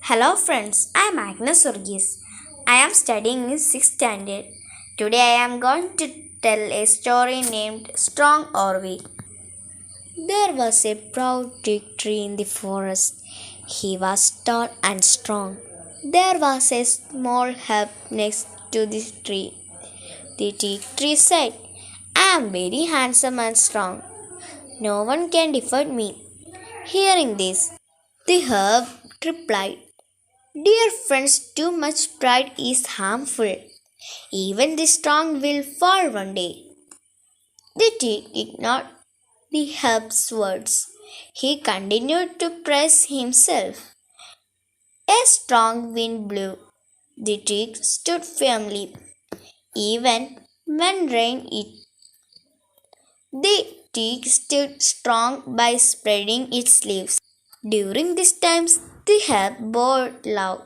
Hello friends, I am Agnes Varghese. I am studying in 6th standard. Today I am going to tell a story named Strong or Weak. There was a proud teak tree in the forest. He was tall and strong. There was a small herb next to the tree. The teak tree said, I am very handsome and strong. No one can defeat me. Hearing this, the herb replied, Dear friends, too much pride is harmful. Even the strong will fall one day. The teak ignored the herb's words. He continued to praise himself. A strong wind blew. The teak stood firmly. Even when rain hit, the teak stood strong by spreading its leaves. During these times, the herb bore low.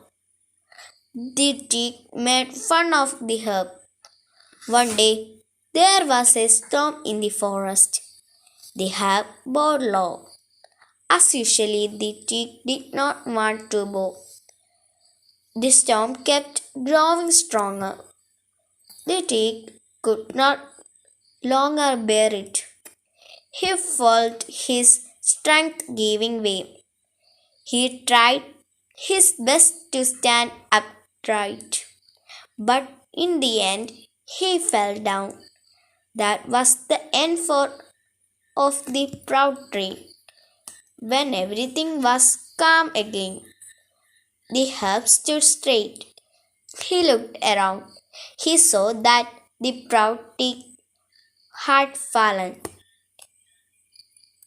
The teak made fun of the herb. One day, there was a storm in the forest. The herb bowed low. As usually, the teak did not want to bow. The storm kept growing stronger. The teak could not longer bear it. He felt his strength giving way. He tried his best to stand upright, but in the end, he fell down. That was the end of the proud tree. When everything was calm again, the herb stood straight. He looked around. He saw that the proud teak had fallen.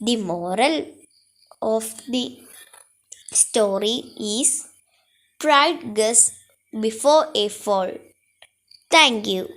The moral of the story is pride goes before a fall. Thank you.